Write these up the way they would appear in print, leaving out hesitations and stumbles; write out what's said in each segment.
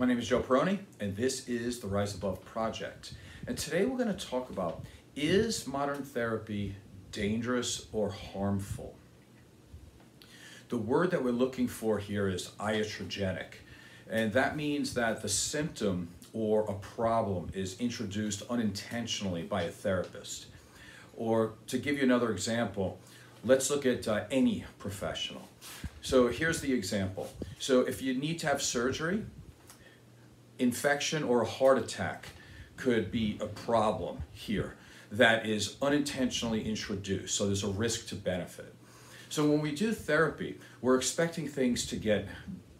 My name is Joe Peroni, and this is the Rise Above Project. And today we're going to talk about, is modern therapy dangerous or harmful? The word that we're looking for here is iatrogenic, and that means that the symptom or a problem is introduced unintentionally by a therapist. Or to give you another example, let's look at any professional. So here's the example. So if you need to have surgery, infection or a heart attack could be a problem here that is unintentionally introduced. So there's a risk to benefit. So when we do therapy, we're expecting things to get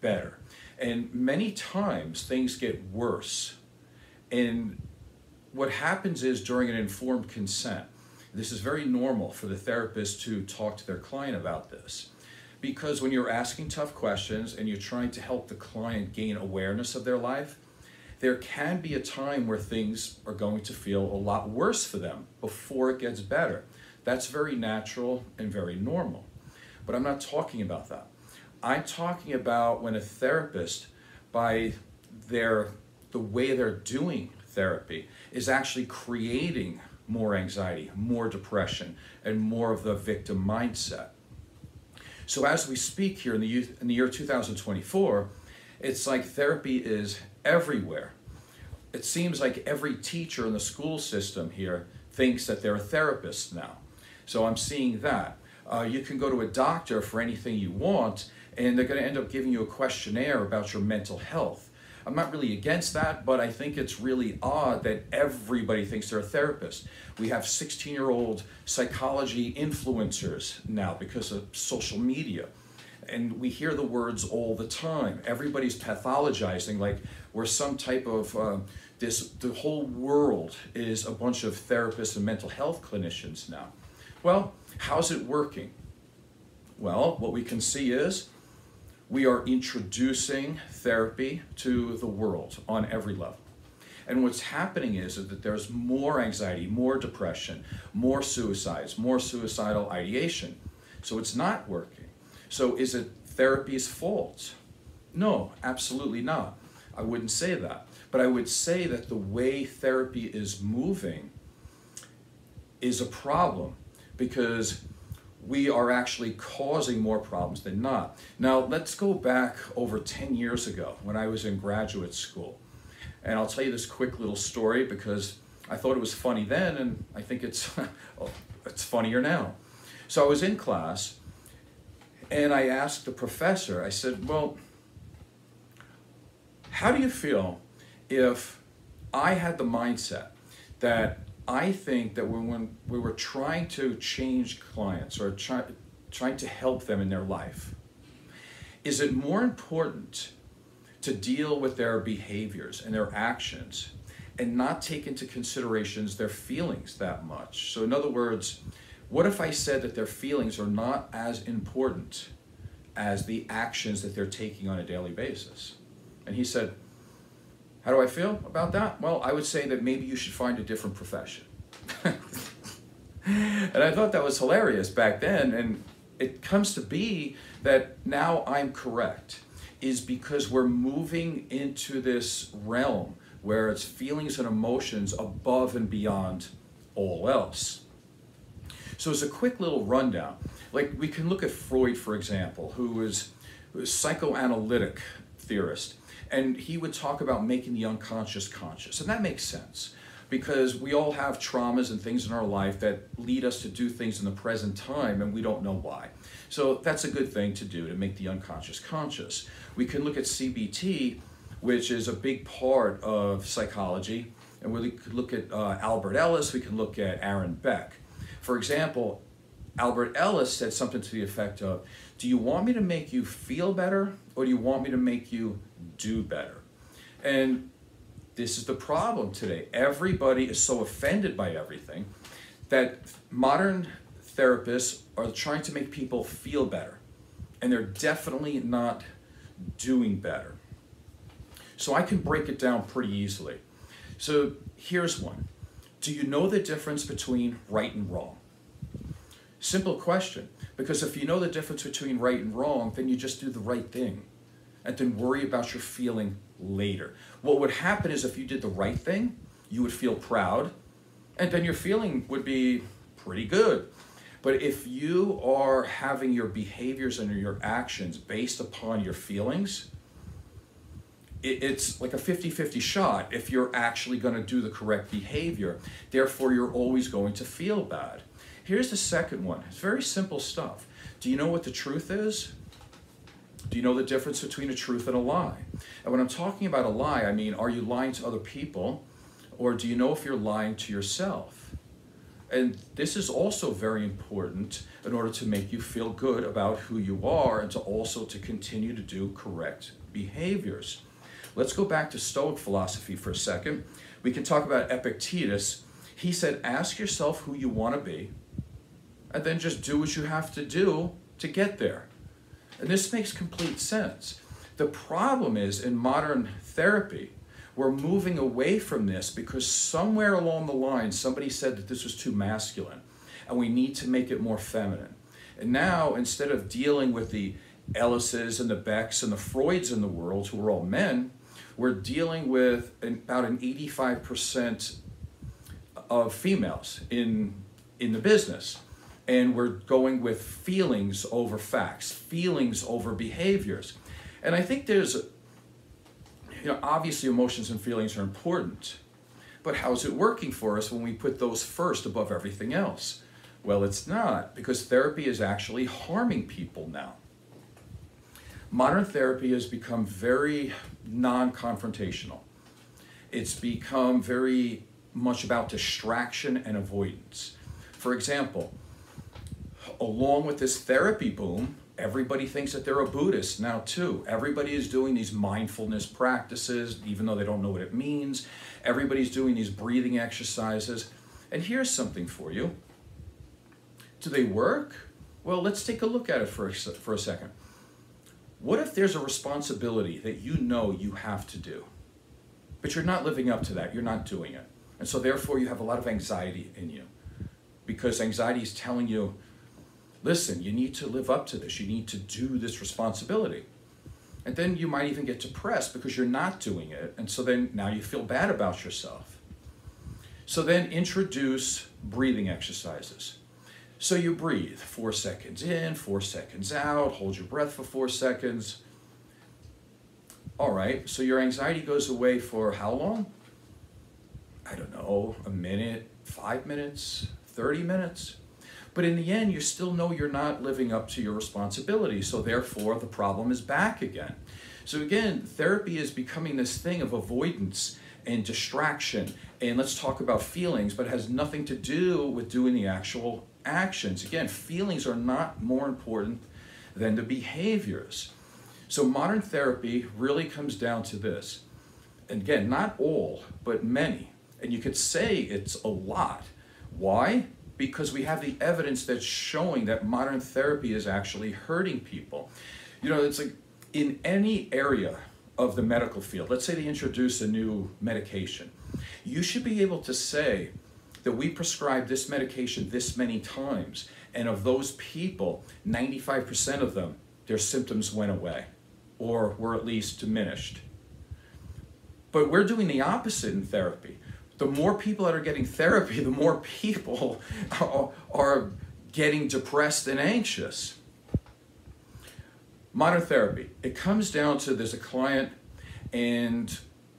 better. And many times things get worse. And what happens is during an informed consent, this is very normal for the therapist to talk to their client about this. Because when you're asking tough questions and you're trying to help the client gain awareness of their life, there can be a time where things are going to feel a lot worse for them before it gets better. That's very natural and very normal. But I'm not talking about that. I'm talking about when a therapist, by the way they're doing therapy, is actually creating more anxiety, more depression, and more of the victim mindset. So as we speak here in the year 2024, it's like therapy is everywhere. It seems like every teacher in the school system here thinks that they're a therapist now. So I'm seeing that. You can go to a doctor for anything you want, and they're going to end up giving you a questionnaire about your mental health. I'm not really against that, but I think it's really odd that everybody thinks they're a therapist. We have 16-year-old psychology influencers now because of social media. And we hear the words all the time. Everybody's pathologizing like we're some type of, the whole world is a bunch of therapists and mental health clinicians now. Well, how's it working? Well, what we can see is we are introducing therapy to the world on every level. And what's happening is that there's more anxiety, more depression, more suicides, more suicidal ideation. So it's not working. So is it therapy's fault? No, absolutely not. I wouldn't say that. But I would say that the way therapy is moving is a problem because we are actually causing more problems than not. Now, let's go back over 10 years ago when I was in graduate school. And I'll tell you this quick little story because I thought it was funny then, and I think it's funnier now. So I was in class, and I asked the professor, I said, well, how do you feel if I had the mindset that I think that when we were trying to change clients or trying to help them in their life, is it more important to deal with their behaviors and their actions and not take into considerations their feelings that much? So in other words, what if I said that their feelings are not as important as the actions that they're taking on a daily basis? And he said, how do I feel about that? Well, I would say that maybe you should find a different profession. And I thought that was hilarious back then, and it comes to be that now I'm correct, is because we're moving into this realm where it's feelings and emotions above and beyond all else. So as a quick little rundown, like we can look at Freud, for example, who is a psychoanalytic theorist. And he would talk about making the unconscious conscious. And that makes sense because we all have traumas and things in our life that lead us to do things in the present time and we don't know why. So that's a good thing to do, to make the unconscious conscious. We can look at CBT, which is a big part of psychology. And we could look at Albert Ellis, we can look at Aaron Beck. For example, Albert Ellis said something to the effect of, do you want me to make you feel better or do you want me to make you do better? And this is the problem today. Everybody is so offended by everything that modern therapists are trying to make people feel better. And they're definitely not doing better. So I can break it down pretty easily. So here's one. Do you know the difference between right and wrong? Simple question, because if you know the difference between right and wrong, then you just do the right thing. and then worry about your feeling later. What would happen is if you did the right thing, you would feel proud, and then your feeling would be pretty good. But if you are having your behaviors and your actions based upon your feelings, it's like a 50-50 shot if you're actually going to do the correct behavior. Therefore, you're always going to feel bad. Here's the second one. It's very simple stuff. Do you know what the truth is? Do you know the difference between a truth and a lie? And when I'm talking about a lie, I mean, are you lying to other people, or do you know if you're lying to yourself? And this is also very important in order to make you feel good about who you are and to also to continue to do correct behaviors. Let's go back to Stoic philosophy for a second. We can talk about Epictetus. He said, ask yourself who you want to be, and then just do what you have to do to get there. And this makes complete sense. The problem is in modern therapy, we're moving away from this because somewhere along the line, somebody said that this was too masculine and we need to make it more feminine. And now, instead of dealing with the Ellises and the Becks and the Freuds in the world, who are all men, we're dealing with about an 85% of females in the business. And we're going with feelings over facts, feelings over behaviors. And I think there's, obviously emotions and feelings are important, but how's it working for us when we put those first above everything else? Well, it's not, because therapy is actually harming people now. Modern therapy has become very non-confrontational. It's become very much about distraction and avoidance. For example, along with this therapy boom, everybody thinks that they're a Buddhist now too. Everybody is doing these mindfulness practices, even though they don't know what it means. Everybody's doing these breathing exercises. And here's something for you. Do they work? Well, let's take a look at it for a second. What if there's a responsibility that you know you have to do, but you're not living up to that, you're not doing it. And so therefore you have a lot of anxiety in you, because anxiety is telling you, listen, you need to live up to this. You need to do this responsibility. And then you might even get depressed because you're not doing it. And so then now you feel bad about yourself. So then introduce breathing exercises. So you breathe 4 seconds in, 4 seconds out, hold your breath for 4 seconds. All right, so your anxiety goes away for how long? I don't know, a minute, 5 minutes, 30 minutes. But in the end, you still know you're not living up to your responsibility. So therefore, the problem is back again. So again, therapy is becoming this thing of avoidance and distraction. And let's talk about feelings, but it has nothing to do with doing the actual actions. Again, feelings are not more important than the behaviors. So modern therapy really comes down to this. And again, not all, but many. And you could say it's a lot. Why? Because we have the evidence that's showing that modern therapy is actually hurting people. It's like in any area of the medical field, let's say they introduce a new medication, you should be able to say that we prescribed this medication this many times, and of those people, 95% of them, their symptoms went away or were at least diminished. But we're doing the opposite in therapy. The more people that are getting therapy, the more people are getting depressed and anxious. Modern therapy, it comes down to there's a client and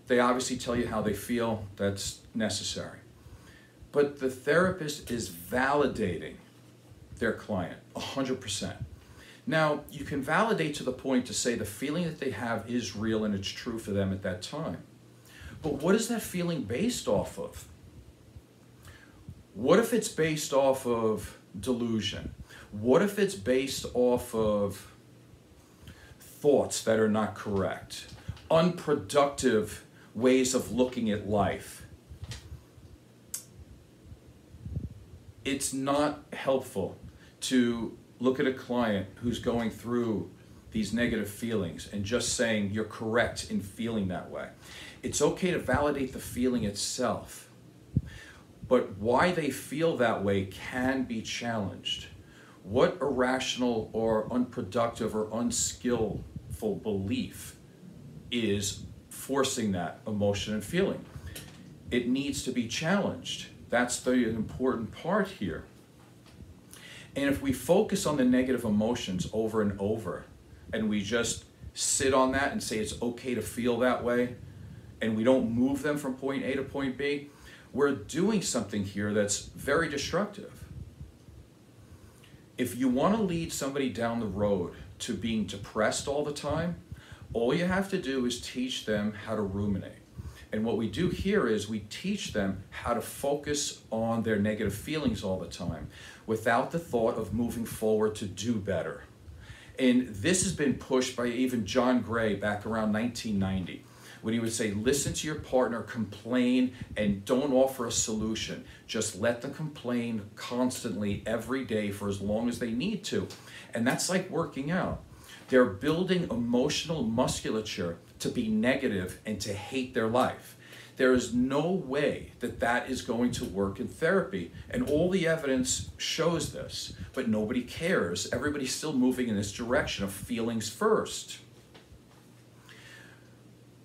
they obviously tell you how they feel. That's necessary. But the therapist is validating their client 100%. Now, you can validate to the point to say the feeling that they have is real and it's true for them at that time. But what is that feeling based off of? What if it's based off of delusion? What if it's based off of thoughts that are not correct? Unproductive ways of looking at life? It's not helpful to look at a client who's going through these negative feelings and just saying you're correct in feeling that way. It's okay to validate the feeling itself, but why they feel that way can be challenged. What irrational or unproductive or unskillful belief is forcing that emotion and feeling. It needs to be challenged. That's the important part here. And if we focus on the negative emotions over and over, and we just sit on that and say it's okay to feel that way, and we don't move them from point A to point B, we're doing something here that's very destructive. If you want to lead somebody down the road to being depressed all the time, all you have to do is teach them how to ruminate. And what we do here is we teach them how to focus on their negative feelings all the time without the thought of moving forward to do better. And this has been pushed by even John Gray back around 1990, when he would say, listen to your partner complain and don't offer a solution. Just let them complain constantly every day for as long as they need to. And that's like working out. They're building emotional musculature to be negative and to hate their life. There is no way that that is going to work in therapy. And all the evidence shows this, but nobody cares. Everybody's still moving in this direction of feelings first.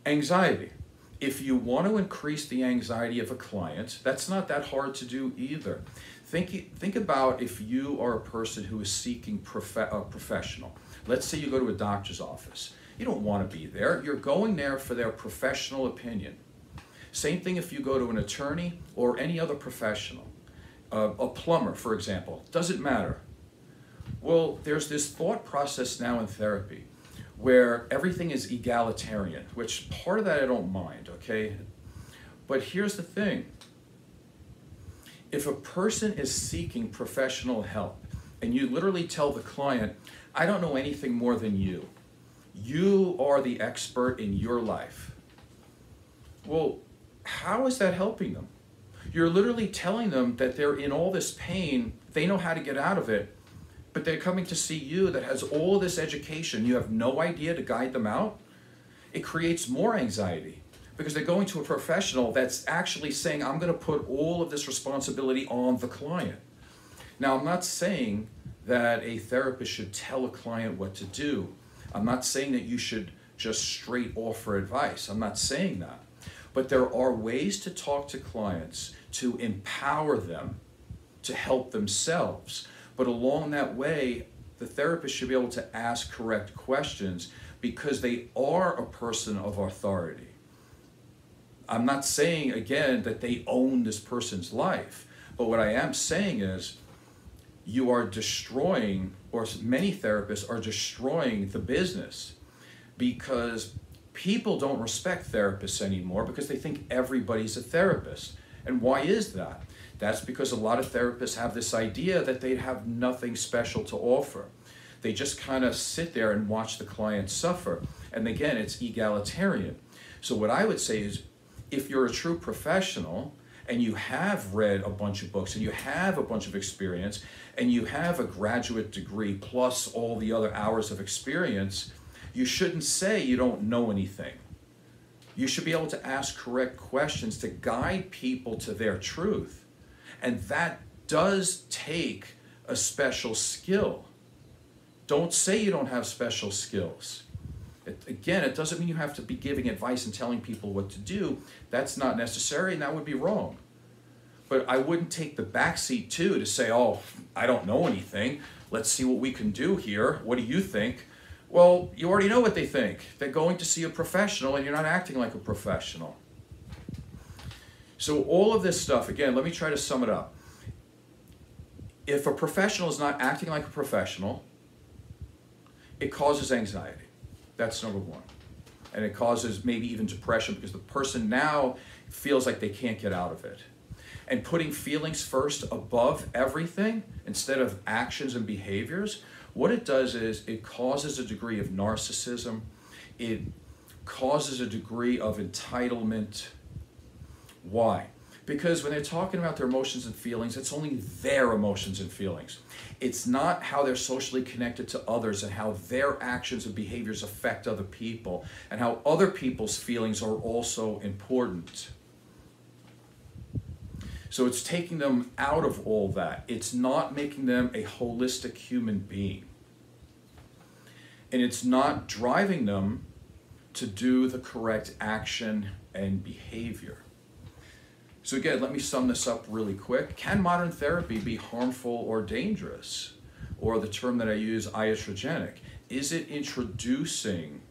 Anxiety. If you want to increase the anxiety of a client, that's not that hard to do either. Think about if you are a person who is seeking a professional. Let's say you go to a doctor's office. You don't want to be there. You're going there for their professional opinion. Same thing if you go to an attorney or any other professional. A plumber, for example. Doesn't matter. Well, there's this thought process now in therapy where everything is egalitarian, which part of that I don't mind, okay? But here's the thing. If a person is seeking professional help and you literally tell the client, I don't know anything more than you. You are the expert in your life. Well, how is that helping them? You're literally telling them that they're in all this pain, they know how to get out of it, but they're coming to see you that has all this education. You have no idea to guide them out. It creates more anxiety because they're going to a professional that's actually saying, I'm going to put all of this responsibility on the client. Now, I'm not saying that a therapist should tell a client what to do. I'm not saying that you should just straight offer advice. I'm not saying that. But there are ways to talk to clients to empower them to help themselves. But along that way, the therapist should be able to ask correct questions because they are a person of authority. I'm not saying, again, that they own this person's life. But what I am saying is you are destroying, or many therapists are destroying the business because people don't respect therapists anymore because they think everybody's a therapist. And why is that? That's because a lot of therapists have this idea that they have nothing special to offer. They just kind of sit there and watch the client suffer. And again, it's egalitarian. So what I would say is, if you're a true professional and you have read a bunch of books and you have a bunch of experience and you have a graduate degree plus all the other hours of experience, you shouldn't say you don't know anything. You should be able to ask correct questions to guide people to their truth. And that does take a special skill. Don't say you don't have special skills. Again, it doesn't mean you have to be giving advice and telling people what to do. That's not necessary, and that would be wrong. But I wouldn't take the backseat too to say, oh, I don't know anything. Let's see what we can do here. What do you think? Well, you already know what they think. They're going to see a professional and you're not acting like a professional. So all of this stuff, again, let me try to sum it up. If a professional is not acting like a professional, it causes anxiety. That's number one. And it causes maybe even depression because the person now feels like they can't get out of it. And putting feelings first above everything instead of actions and behaviors, what it does is it causes a degree of narcissism. It causes a degree of entitlement. Why? Because when they're talking about their emotions and feelings, it's only their emotions and feelings. It's not how they're socially connected to others and how their actions and behaviors affect other people and how other people's feelings are also important. So it's taking them out of all that. It's not making them a holistic human being. And it's not driving them to do the correct action and behavior. So again, let me sum this up really quick. Can modern therapy be harmful or dangerous? Or the term that I use, iatrogenic. Is it introducing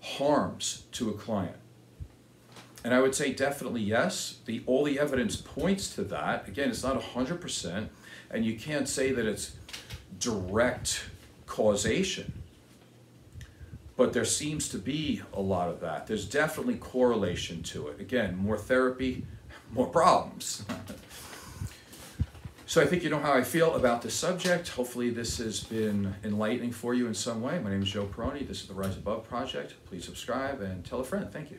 harms to a client? And I would say definitely yes. All the evidence points to that. Again, it's not 100%, and you can't say that it's direct causation. But there seems to be a lot of that. There's definitely correlation to it. Again, more therapy, more problems. So I think you know how I feel about this subject. Hopefully this has been enlightening for you in some way. My name is Joe Peroni. This is the Rise Above Project. Please subscribe and tell a friend. Thank you.